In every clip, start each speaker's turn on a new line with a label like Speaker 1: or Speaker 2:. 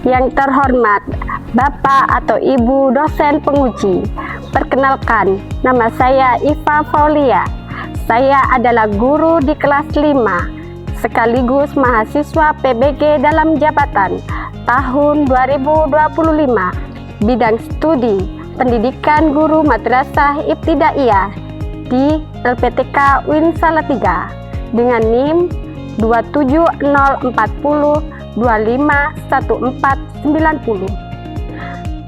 Speaker 1: Yang terhormat Bapak atau Ibu dosen penguji, perkenalkan, nama saya Iva Faulia. Saya adalah guru di kelas 5, sekaligus mahasiswa PBG dalam jabatan tahun 2025, bidang studi pendidikan guru madrasah ibtidaiyah di LPTK UIN Salatiga dengan NIM 27040 251490.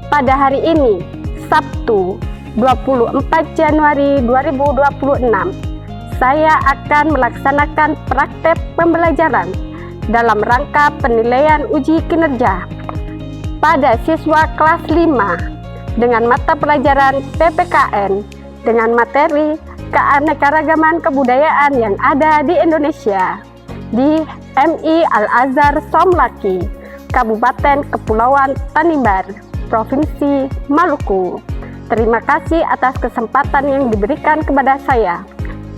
Speaker 1: Pada hari ini, Sabtu 24 Januari 2026, saya akan melaksanakan praktek pembelajaran dalam rangka penilaian uji kinerja pada siswa kelas 5 dengan mata pelajaran PPKN dengan materi keanekaragaman kebudayaan yang ada di Indonesia di MI Al-Azhar Somlaki, Kabupaten Kepulauan Tanimbar, Provinsi Maluku. Terima kasih atas kesempatan yang diberikan kepada saya.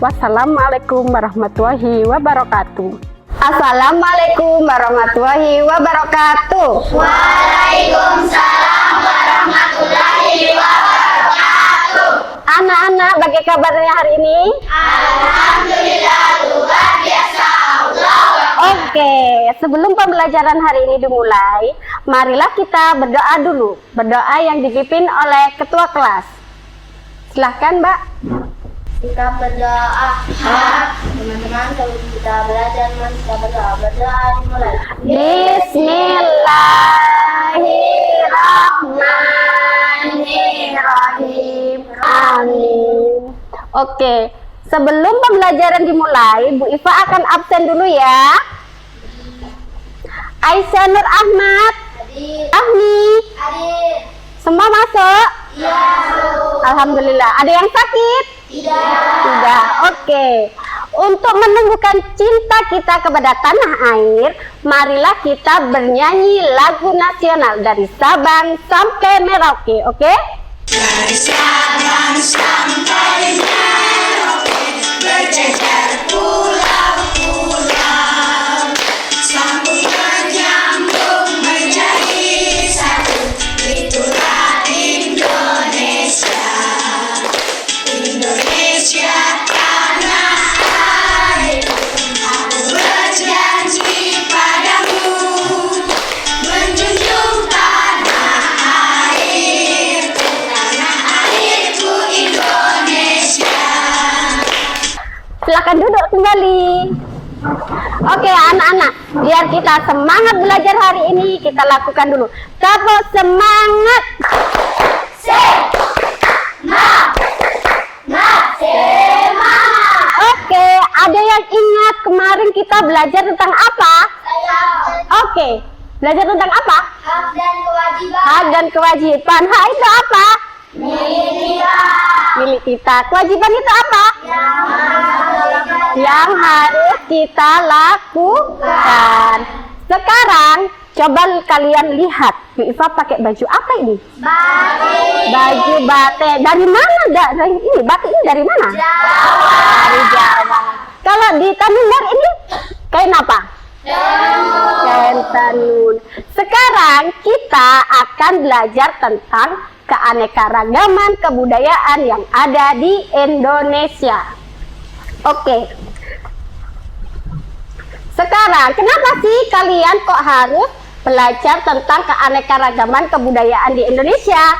Speaker 1: Wassalamualaikum warahmatullahi wabarakatuh. Assalamualaikum warahmatullahi wabarakatuh.
Speaker 2: Waalaikumsalam warahmatullahi wabarakatuh.
Speaker 1: Anak-anak, bagaimana kabarnya hari ini?
Speaker 2: Alhamdulillah, luar biasa.
Speaker 1: Oke, sebelum pembelajaran hari ini dimulai, marilah kita berdoa dulu. Berdoa yang dipimpin oleh ketua kelas. Silahkan, Mbak.
Speaker 2: Kita berdoa. Teman-teman, kalau kita belajar, kita berdoa dimulai.
Speaker 1: Bismillahirrahmanirrahim. Amin. Oke, sebelum pembelajaran dimulai, Bu Iva akan absen dulu ya. Aisyah Nur Ahmad, Ahmi, semua masuk?
Speaker 2: Iya.
Speaker 1: Alhamdulillah. Ada yang sakit? Tidak. Oke. Untuk menumbuhkan cinta kita kepada tanah air, marilah kita bernyanyi lagu nasional dari Sabang sampai Merauke, oke?
Speaker 2: Dari Sabang sampai Merauke, berjejer pulau-pulau, sambung menyambung menjadi satu, itulah Indonesia. Indonesia tanah air, aku berjanji padamu, menjunjung tanah air, tanah airku Indonesia.
Speaker 1: Silakan duduk kembali. Oke anak-anak, biar kita semangat belajar hari ini, kita lakukan dulu tepuk semangat. Oke, ada yang ingat kemarin kita belajar tentang apa? Oke, belajar tentang apa?
Speaker 2: Hak dan kewajiban.
Speaker 1: Hak dan kewajiban. Hak itu apa? Milik kita. Kewajiban itu apa? Yang harus kita lakukan. Sekarang coba kalian lihat, Bu Iva pakai baju apa ini?
Speaker 2: Batik.
Speaker 1: Baju batik. Dari mana? Dari ini. Batik ini dari mana? Dari Jawa. Kalau di Tanimbar ini kain apa? Kain tenun. Sekarang kita akan belajar tentang keanekaragaman kebudayaan yang ada di Indonesia. Oke. Sekarang, kenapa sih kalian kok harus belajar tentang keanekaragaman kebudayaan di Indonesia?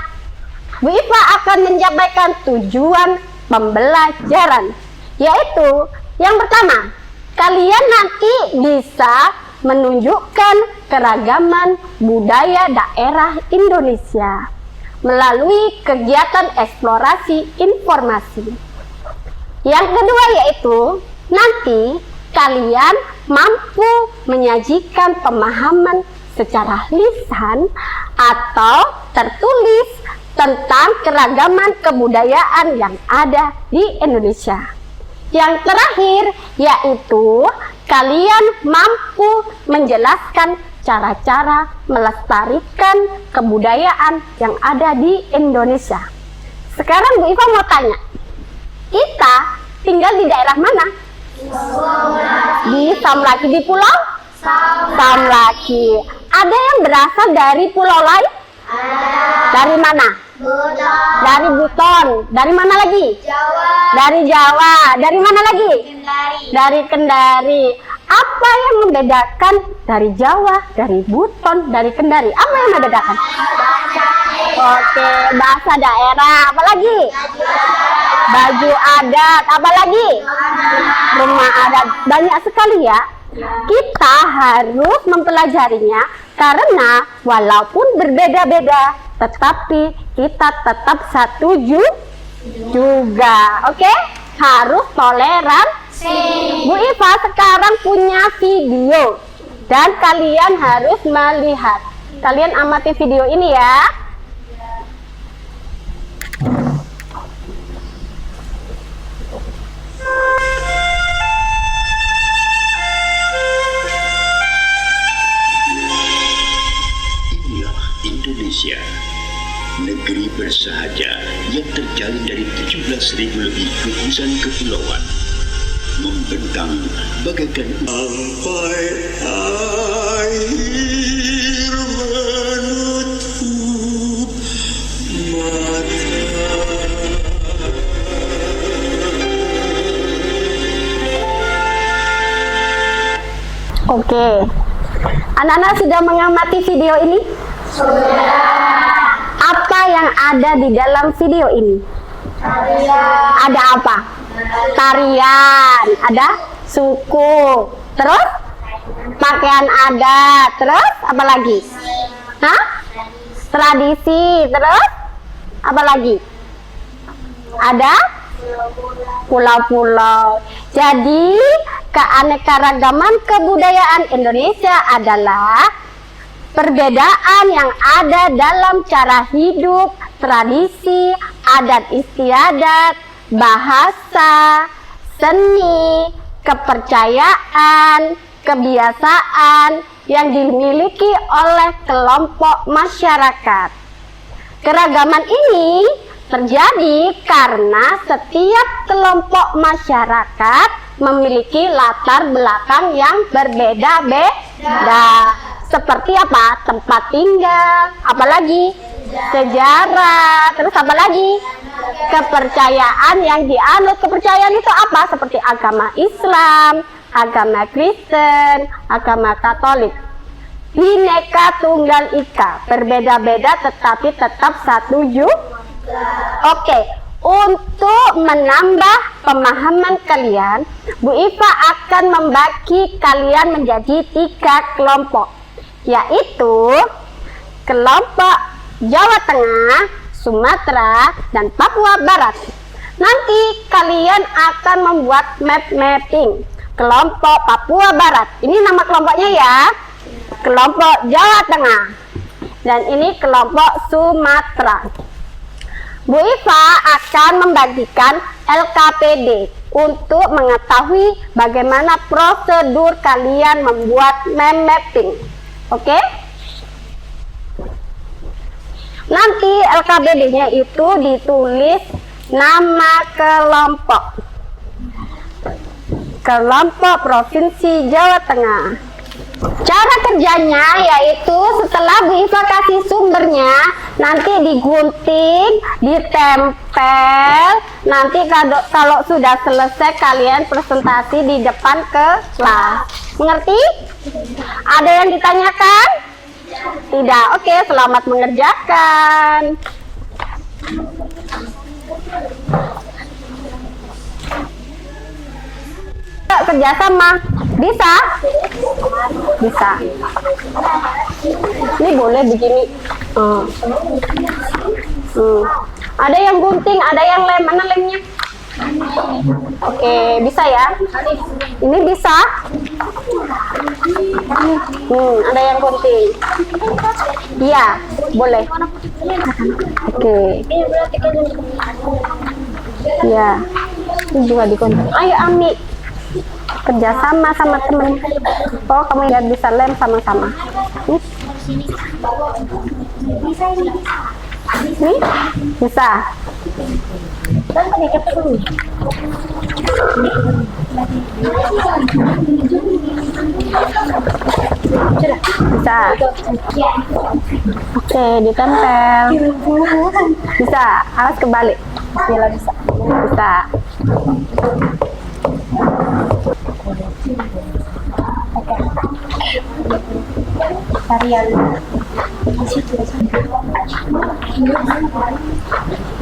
Speaker 1: Bu Iva akan menyampaikan tujuan pembelajaran, yaitu yang pertama, kalian nanti bisa menunjukkan keragaman budaya daerah Indonesia melalui kegiatan eksplorasi informasi. Yang kedua yaitu nanti kalian mampu menyajikan pemahaman secara lisan atau tertulis tentang keragaman kebudayaan yang ada di Indonesia. Yang terakhir yaitu kalian mampu menjelaskan cara-cara melestarikan kebudayaan yang ada di Indonesia. Sekarang Bu Iva mau tanya, kita tinggal di daerah mana? Di Somlaki, di Pulau Somlaki. Ada yang berasal dari pulau lain? Dari mana?
Speaker 2: Buton.
Speaker 1: Dari Buton. Dari mana lagi?
Speaker 2: Jawa.
Speaker 1: Dari Jawa. Dari mana lagi?
Speaker 2: Kendari.
Speaker 1: Dari Kendari. Apa yang membedakan dari Jawa, dari Buton, dari Kendari? Apa yang membedakan? Oke, bahasa daerah. Apa lagi? Baju adat. Apa lagi? Rumah adat. Banyak sekali ya. Kita harus mempelajarinya karena walaupun berbeda-beda, tetapi kita tetap satu juga. Oke? Harus toleransi. Bu Iva sekarang punya video dan kalian harus melihat. Kalian amati video ini ya.
Speaker 3: Inilah Indonesia, negeri bersahaja yang terjalin dari 17.000 lebih gugusan kepulauan, membentang bagaikan sampai air menutup mata.
Speaker 1: Oke. Anak-anak sudah mengamati video ini? Apa yang ada di dalam video ini? Ada apa? Tarian, ada suku, terus pakaian adat, terus apa lagi? Hah? Tradisi, terus apa lagi? Ada pulau-pulau. Jadi keanekaragaman kebudayaan Indonesia adalah perbedaan yang ada dalam cara hidup, tradisi, adat istiadat, bahasa, seni, kepercayaan, kebiasaan yang dimiliki oleh kelompok masyarakat. Keragaman ini terjadi karena setiap kelompok masyarakat memiliki latar belakang yang berbeda-beda. Seperti apa? Tempat tinggal, apalagi sejarah, terus apa lagi? Kepercayaan yang dianut. Kepercayaan itu apa? Seperti agama Islam, agama Kristen, agama Katolik. Bhinneka Tunggal Ika, berbeda-beda tetapi tetap satu juga. Oke, untuk menambah pemahaman kalian, Bu Iva akan membagi kalian menjadi 3 kelompok, yaitu kelompok Jawa Tengah, Sumatera, dan Papua Barat. Nanti kalian akan membuat mapping kelompok Papua Barat. Ini nama kelompoknya ya, kelompok Jawa Tengah, dan ini kelompok Sumatera. Bu Iva akan membagikan LKPD untuk mengetahui bagaimana prosedur kalian membuat mapping. Oke? Nanti LKPD-nya itu ditulis nama kelompok. Kelompok Provinsi Jawa Tengah. Cara kerjanya yaitu setelah Bu Iva kasih sumbernya, nanti digunting, ditempel. Nanti kalau sudah selesai kalian presentasi di depan kelas. Mengerti? Ada yang ditanyakan? Tidak. Oke, selamat mengerjakan. Kerjasama bisa? Bisa. Ini boleh begini. Ada yang gunting, ada yang lem. Mana lemnya? Oke, bisa ya? Ini bisa? Ada yang gunting. Iya, boleh. Oke. Ya, ini juga digunting. Ayo ambil. Kerjasama sama temen. Oh, kamu biar bisa lem sama-sama. Nih, bisa. Dan pakai dulu. Bisa. Oke, ditempel. Bisa. Awas kebalik. Bisa. Bisa.
Speaker 2: Tarian.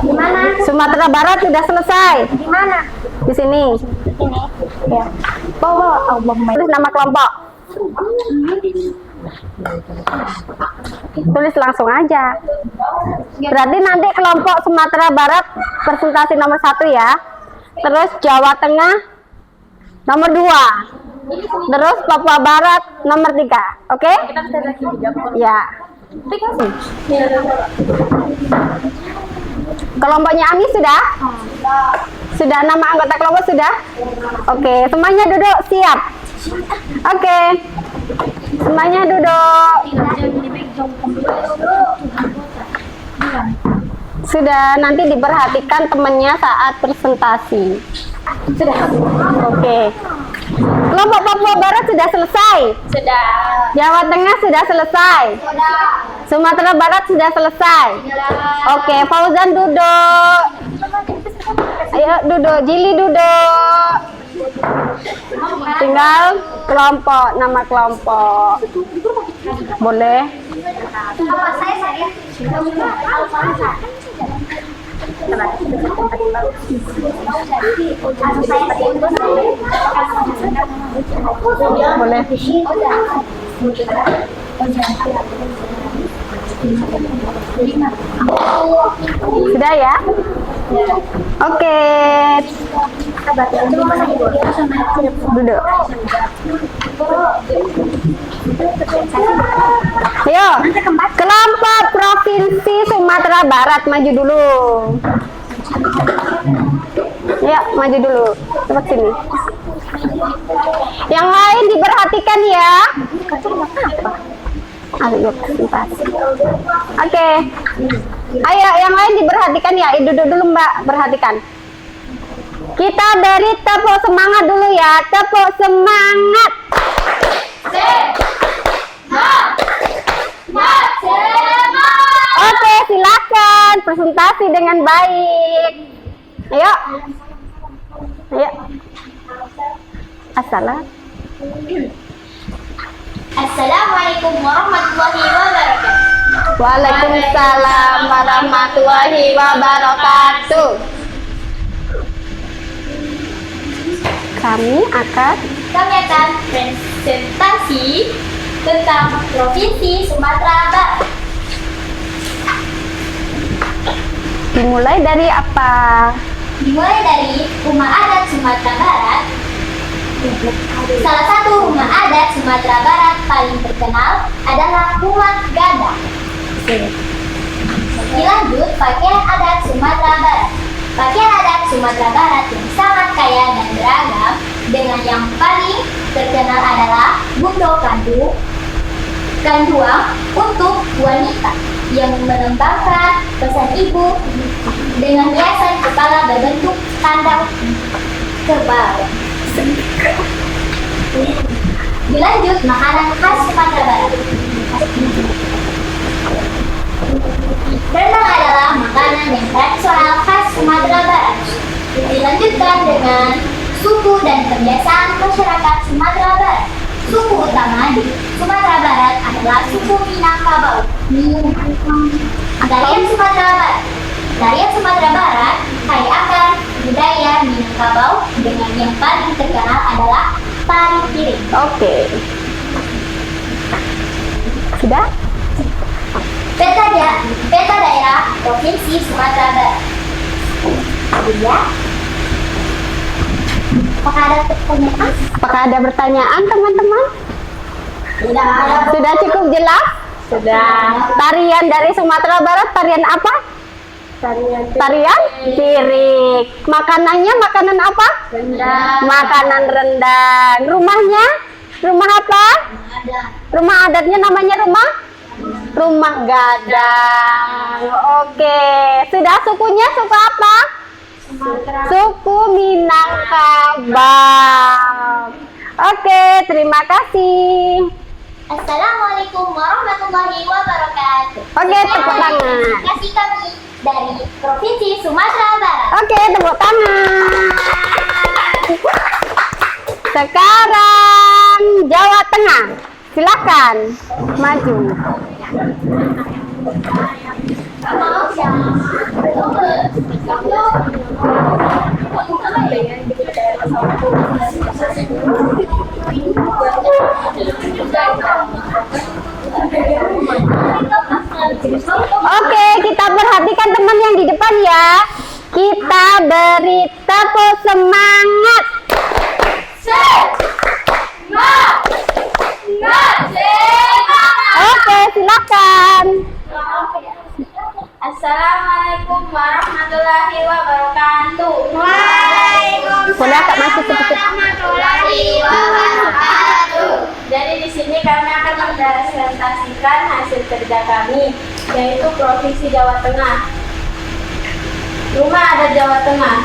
Speaker 2: Di mana?
Speaker 1: Sumatera Barat sudah selesai.
Speaker 2: Di mana?
Speaker 1: Di sini.
Speaker 2: Ini. Ya.
Speaker 1: Bawa tulis nama kelompok. Tulis langsung aja. Berarti nanti kelompok Sumatera Barat presentasi nomor 1 ya. Terus Jawa Tengah nomor 2. Terus Papua Barat nomor 3. Oke? Ya. Kelompoknya Ami sudah? Sudah nama anggota kelompok sudah? Oke, semuanya duduk siap. Oke. Semuanya duduk. Sudah, nanti diperhatikan temannya saat presentasi. Sudah. Oke. Kelompok Papua Barat sudah selesai.
Speaker 2: Sudah.
Speaker 1: Jawa Tengah sudah selesai. Sumatera Barat sudah selesai. Oke, Fauzan duduk. Ayo duduk, Jili duduk. Tinggal kelompok, nama kelompok. Boleh?
Speaker 2: Apa saya?
Speaker 1: Boleh. Sudah ya? Oke. Duduk. Ayo, kelompok Provinsi Sumatera Barat maju dulu. Ya, maju dulu. Cepat sini. Yang lain diperhatikan ya. Ayo, sebentar. Oke. Ayo, yang lain diperhatikan ya. Duduk dulu Mbak, perhatikan. Kita beri tepuk semangat dulu ya. Tepuk semangat. Oke, silakan presentasi dengan baik. Ayo. Ayo.
Speaker 2: Assalamualaikum warahmatullahi wabarakatuh.
Speaker 1: Waalaikumsalam warahmatullahi wabarakatuh. Kami akan
Speaker 2: presentasi tentang Provinsi Sumatera Barat.
Speaker 1: dimulai dari apa?
Speaker 2: Dimulai dari rumah adat Sumatera Barat. Salah satu rumah adat Sumatera Barat paling terkenal adalah Rumah Gadang. Dilanjut, pakaian adat Sumatera Barat. Pakaian adat Sumatera Barat yang sangat kaya dan beragam, dengan yang paling terkenal adalah bundo kanduang untuk wanita yang melambangkan pesan ibu dengan hiasan kepala berbentuk tanda kebal. Dilanjut, makanan khas Sumatera Barat. Rendang adalah makanan yang tradisional khas Sumatera Barat. Dilanjutkan dengan suku dan kebiasaan masyarakat Sumatera Barat. Suku utama di Sumatera Barat adalah suku Minangkabau. Tarian Sumatera Barat. Tarian Sumatera Barat kaya akan budaya Minangkabau, dengan yang paling terkenal adalah tari piring.
Speaker 1: Oke. Sudah?
Speaker 2: Peta daerah Provinsi Sumatera Barat. Ya. Apakah ada pertanyaan?
Speaker 1: Apakah ada pertanyaan teman-teman? Sudah cukup jelas? Sudah. Tarian dari Sumatera Barat, tarian apa? Tarian piring. Makanannya makanan apa?
Speaker 2: Rendang.
Speaker 1: Makanan rendang. Rumahnya? Rumah apa? Rumah adatnya namanya Rumah Gadang. Oke. Sudah, sukunya suku apa? Suku Minangkabau. Oke, terima kasih.
Speaker 2: Assalamualaikum warahmatullahi wabarakatuh.
Speaker 1: Oke, tepuk tangan.
Speaker 2: Kasih kami dari Provinsi Sumatera Barat.
Speaker 1: Oke, tepuk tangan. Sekarang Jawa Tengah. Silakan maju. Oke, kita perhatikan teman yang di depan ya. Kita beri tepuk semangat. Oke, silakan.
Speaker 2: Assalamualaikum warahmatullahi wabarakatuh.
Speaker 1: Boleh agak masuk sedikit.
Speaker 2: Jadi di sini kami akan mempresentasikan hasil kerja kami, yaitu Provinsi Jawa Tengah. Rumah adat Jawa Tengah.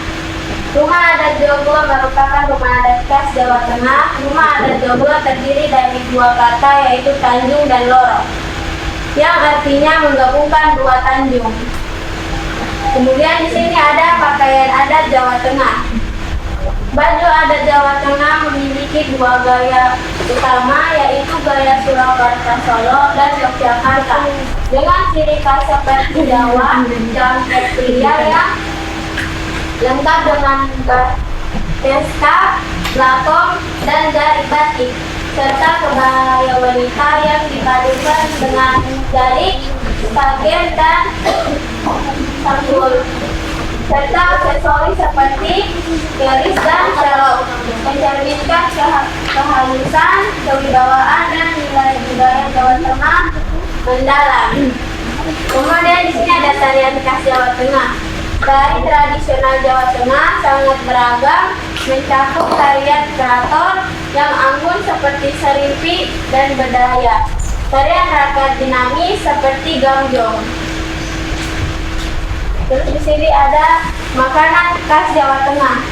Speaker 2: Rumah adat Joglo merupakan rumah adat khas Jawa Tengah. Rumah adat Joglo terdiri dari dua kata, yaitu Tanjung dan Lorong, yang artinya menggabungkan dua tanjung. Kemudian di sini ada pakaian adat Jawa Tengah. Baju adat Jawa Tengah memiliki dua gaya utama, yaitu gaya Surakarta Solo dan Yogyakarta, dengan ciri khas seperti Jawa, jangkrik pria yang lengkap dengan pesta, lakong, dan jari batik, serta kebaya wanita yang dipadukan dengan jari, sagen, dan sanggul, serta aksesoris seperti keris dan celok, mencerminkan kehalusan, kewibawaan, dan nilai budaya Jawa Tengah mendalam. Kemudian di sini ada tarian khas Jawa Tengah. Tari tradisional Jawa Tengah sangat beragam, mencakup tarian keraton yang anggun seperti serimpi dan bedaya, tarian rakyat dinamis seperti gamjong. Terus di sini ada makanan khas Jawa Tengah.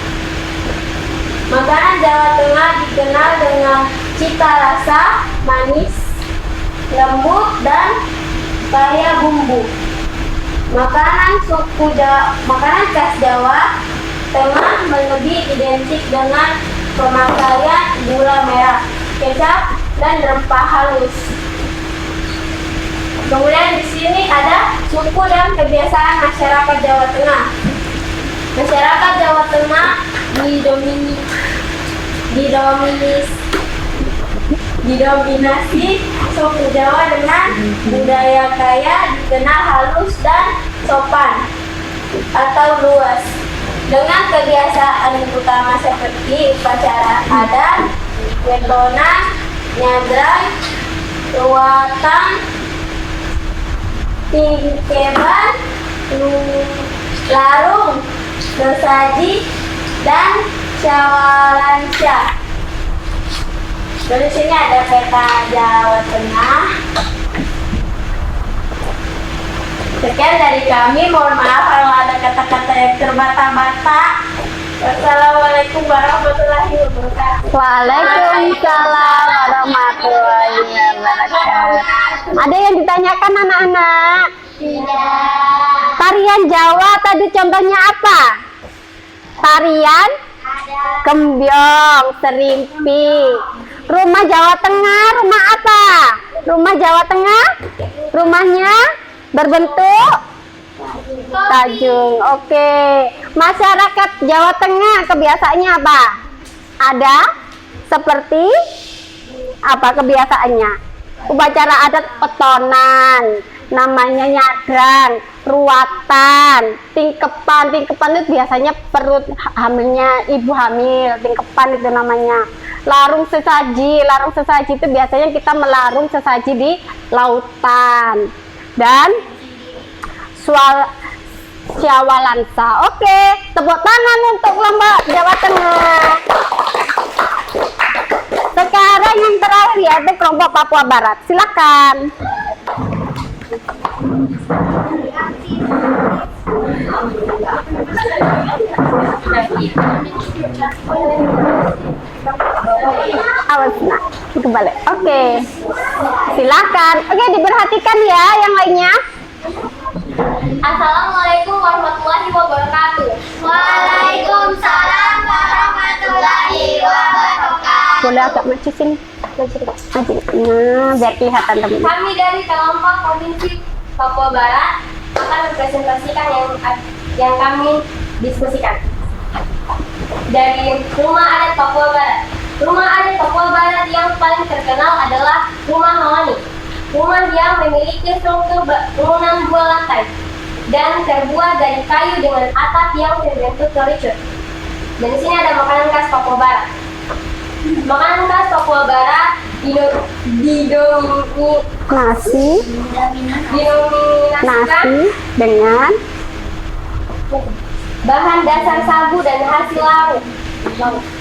Speaker 2: Makanan Jawa Tengah dikenal dengan cita rasa manis, lembut, dan kaya bumbu. Makanan khas Jawa Tengah lebih identik dengan pemakaian gula merah, kecap, dan rempah halus. Kemudian di sini ada suku dan kebiasaan masyarakat Jawa Tengah. Masyarakat Jawa Tengah didominasi suku Jawa dengan budaya kaya, dikenal halus dan sopan atau luas, dengan kebiasaan utama seperti upacara adat, wetonan, nyadran, ruatan, tingkeban, larung, sesaji, dan syawalansyah. Di sini ada peta Jawa Tengah. Sekian dari kami. Mohon maaf kalau ada kata-kata yang terbata-bata. Wassalamualaikum warahmatullahi wabarakatuh.
Speaker 1: Waalaikumsalam warahmatullahi wabarakatuh. Ada yang ditanyakan anak-anak?
Speaker 2: Tidak.
Speaker 1: Tarian Jawa tadi contohnya apa? Tarian gembyong, serimpi. Rumah Jawa Tengah, rumah apa? Rumah Jawa Tengah, rumahnya berbentuk tajung. Oke. Masyarakat Jawa Tengah kebiasaannya apa? Ada seperti apa kebiasaannya? Upacara adat petonan, namanya nyadran, ruatan, tingkepan. Tingkepan itu biasanya perut hamilnya ibu hamil, tingkepan itu namanya. Larung sesaji itu biasanya kita melarung sesaji di lautan. Dan syawalansa. Oke, tepuk tangan untuk kelompok Jawa Tengah. Sekarang yang terakhir yaitu kelompok Papua Barat. Silakan. Awas nak, kembali. Oke. Silakan. Oke, diperhatikan ya yang lainnya.
Speaker 2: Assalamualaikum warahmatullahi wabarakatuh. Waalaikumsalam warahmatullahi wabarakatuh.
Speaker 1: Boleh agak maju sini. Maju. Nah, biar kelihatan teman.
Speaker 2: Kami dari kelompok Provinsi Papua Barat akan mempresentasikan yang kami diskusikan. Dari Rumah Adat Papua Barat. Rumah Adat Papua Barat yang paling terkenal adalah Rumah Hawani. Rumah yang memiliki struktur bangunan 2 lantai dan terbuat dari kayu dengan atap yang berbentuk kerucut. Dan di sini ada makanan khas Papua Barat. Makanan khas Papua Barat
Speaker 1: Nasi
Speaker 2: dinominasikan
Speaker 1: dengan
Speaker 2: bahan dasar sagu dan hasil laut.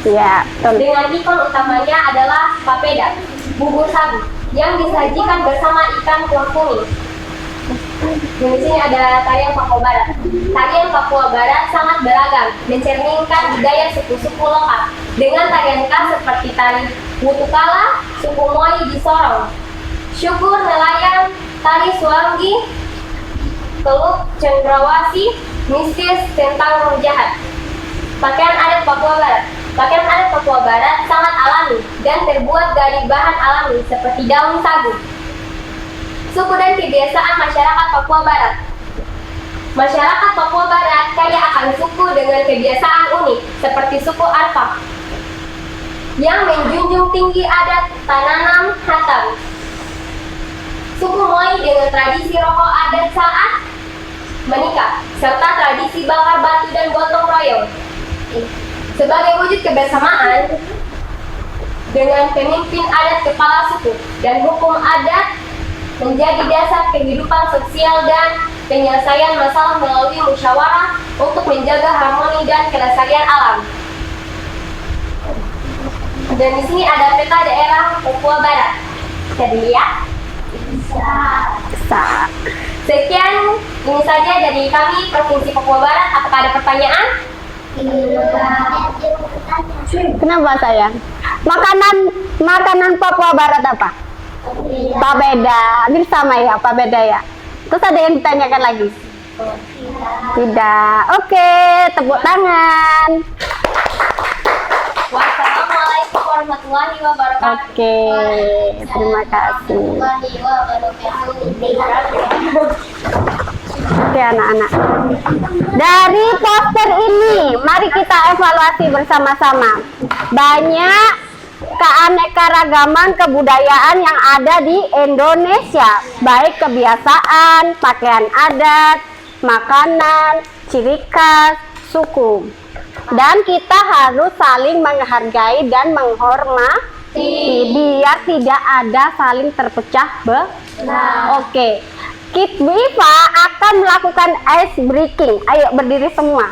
Speaker 1: ya, betul.
Speaker 2: Dengan ikon utamanya adalah papeda, bubur sagu, yang disajikan bersama ikan kuah kuning. Dan di sini ada tarian Papua Barat. Tarian Papua Barat sangat beragam, mencerminkan budaya suku-suku lokal dengan tarian khas seperti tari Wutukala, suku Moi di Sorong, syukur nelayan, tari Suanggi, teluk cendrawasih, mistis tentang roh jahat. Pakaian adat Papua Barat. Pakaian adat Papua Barat sangat alami dan terbuat dari bahan alami seperti daun sagu. Suku dan kebiasaan masyarakat Papua Barat. Masyarakat Papua Barat kaya akan suku dengan kebiasaan unik seperti suku Arfak yang menjunjung tinggi adat tananam hatam. Suku Moi dengan tradisi rokok adat saat menikah serta tradisi bakar batu dan gotong royong. Sebagai wujud kebersamaan dengan pemimpin adat kepala suku dan hukum adat menjadi dasar kehidupan sosial dan penyelesaian masalah melalui musyawarah untuk menjaga harmoni dan kelestarian alam. Dan di sini ada peta daerah Papua Barat. Bisa dilihat?
Speaker 1: Bisa.
Speaker 2: Sekian, ini saja dari kami Provinsi Papua Barat. Apakah ada pertanyaan?
Speaker 1: Kenapa sayang? Makanan Papua Barat apa? Papeda. Hampir sama ya, papeda ya. Terus ada yang ditanyakan lagi? Tidak. Oke, tepuk tangan.
Speaker 2: Wassalamualaikum warahmatullahi wabarakatuh.
Speaker 1: Oke, terima kasih. Oke anak-anak, dari poster ini mari kita evaluasi bersama-sama. Banyak keanekaragaman kebudayaan yang ada di Indonesia, baik kebiasaan, pakaian adat, makanan, ciri khas, suku. Dan kita harus saling menghargai dan menghormati biar tidak ada saling terpecah belah. Oke. Kid Wifa akan melakukan ice breaking. Ayo berdiri semua.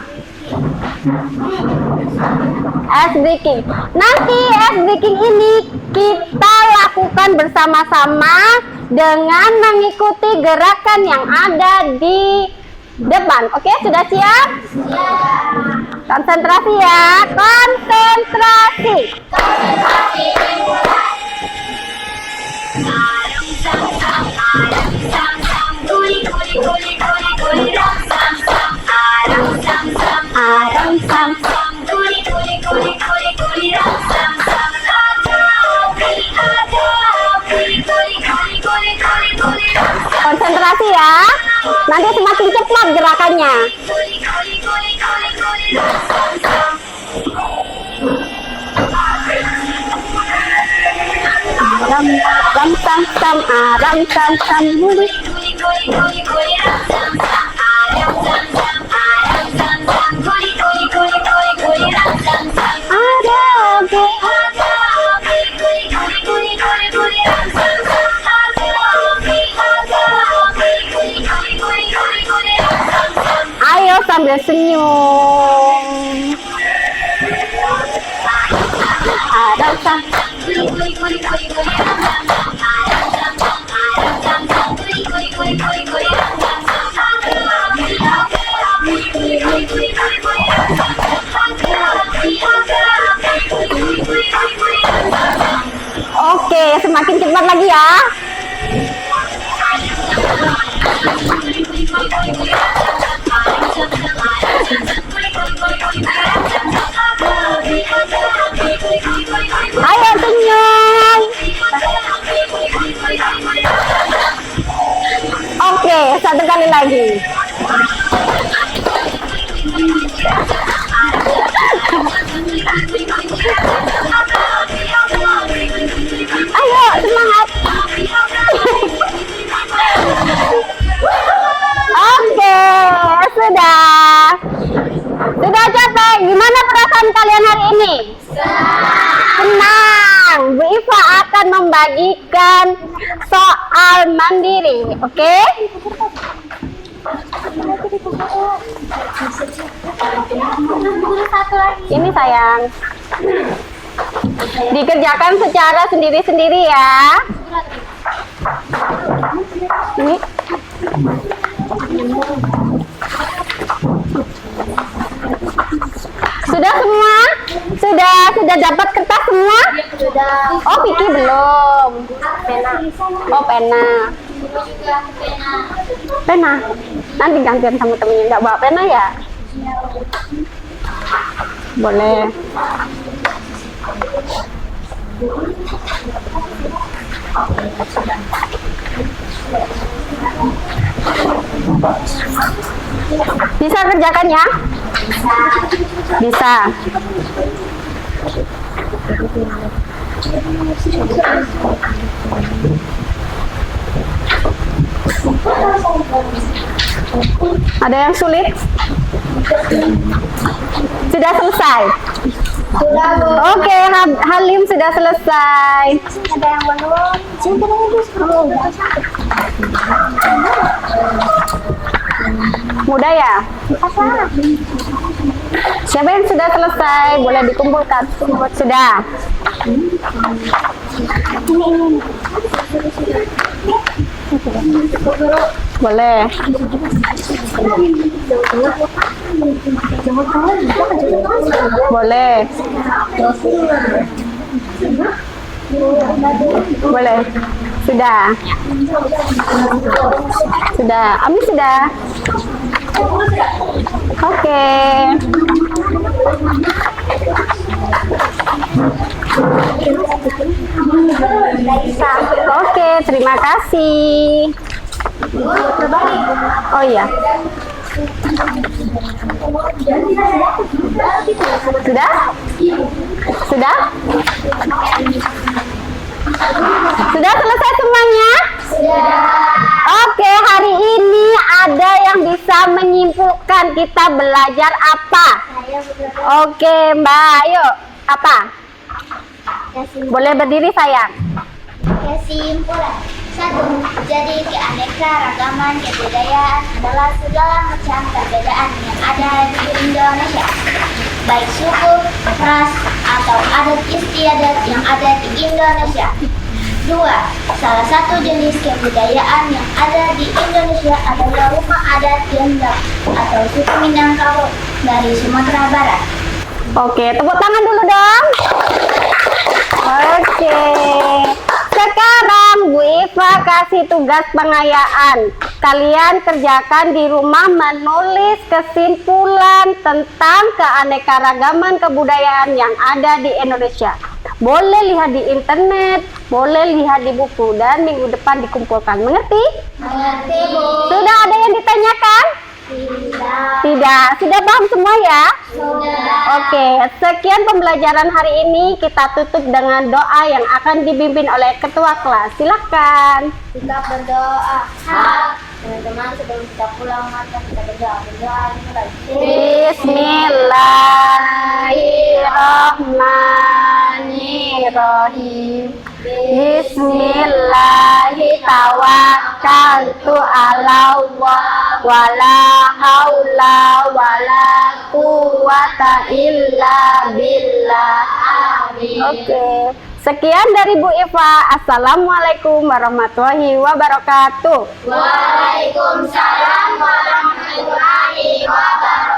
Speaker 1: Ice breaking. Nanti ice breaking ini kita lakukan bersama-sama dengan mengikuti gerakan yang ada di depan. Oke, sudah siap? Konsentrasi ya. Konsentrasi. Konsentrasi ya. Nanti semakin cepat gerakannya. Aram sam sam aram sam sam guli. Ayo sambil senyum. Aram sam. Oke, semakin cepat lagi ya. lagi. Ayo, semangat. Oke, sudah. Sudah capek. Gimana perasaan kalian hari ini? Senang. Bu Iva akan membagikan soal mandiri, oke? Ini sayang. Dikerjakan secara sendiri-sendiri ya. Ini. Sudah semua? Sudah dapat kertas semua?
Speaker 2: Sudah.
Speaker 1: Oh, Vicky belum.
Speaker 2: Pena.
Speaker 1: Oh, pena.
Speaker 2: Juga pena.
Speaker 1: Pena. Nanti gantian sama temennya. Nggak bawa pena ya? Boleh. Bisa kerjakan ya? Bisa. Ada yang sulit? Sudah selesai?
Speaker 2: Sudah, Bu.
Speaker 1: Oke, Halim sudah selesai.
Speaker 2: Ada yang belum?
Speaker 1: Mudah ya? Siapa yang sudah selesai? Boleh dikumpulkan. Sudah. Boleh. Boleh. Boleh. Sudah. Sudah. Ami sudah. Oke. Oke, terima kasih. Oh iya. Sudah? Sudah? Sudah selesai semuanya? Oke, hari ini ada yang bisa menyimpulkan kita belajar apa? Oke, Mbak, ayo. Apa? Boleh berdiri, sayang.
Speaker 2: Kesimpulan. 1. Jadi keanekaragaman kebudayaan adalah segala macam perbedaan yang ada di Indonesia, baik suku, ras, atau adat istiadat yang ada di Indonesia. 2. Salah satu jenis kebudayaan yang ada di Indonesia adalah rumah adat Jendap atau suku Minangkabau dari Sumatera Barat.
Speaker 1: Oke, tepuk tangan dulu dong. Oke. Sekarang Bu Iva kasih tugas pengayaan. Kalian kerjakan di rumah menulis kesimpulan tentang keanekaragaman kebudayaan yang ada di Indonesia. Boleh lihat di internet, boleh lihat di buku, dan minggu depan dikumpulkan. Mengerti?
Speaker 2: Mengerti, Bu?
Speaker 1: Sudah ada yang ditanyakan? Tidak. Sudah paham semua ya?
Speaker 2: Sudah.
Speaker 1: Oke, sekian pembelajaran hari ini. Kita tutup dengan doa yang akan dipimpin oleh ketua kelas. Silakan.
Speaker 2: Kita berdoa. Teman-teman, sebelum kita pulang, mari kita berdoa.
Speaker 1: Bismillahirrahmanirrahim. Bismillahirrahmanirrahim. Wala haula wala quwata illa billah. Oke. Sekian dari Bu Iva. Assalamualaikum warahmatullahi wabarakatuh.
Speaker 2: Waalaikumsalam warahmatullahi wabarakatuh.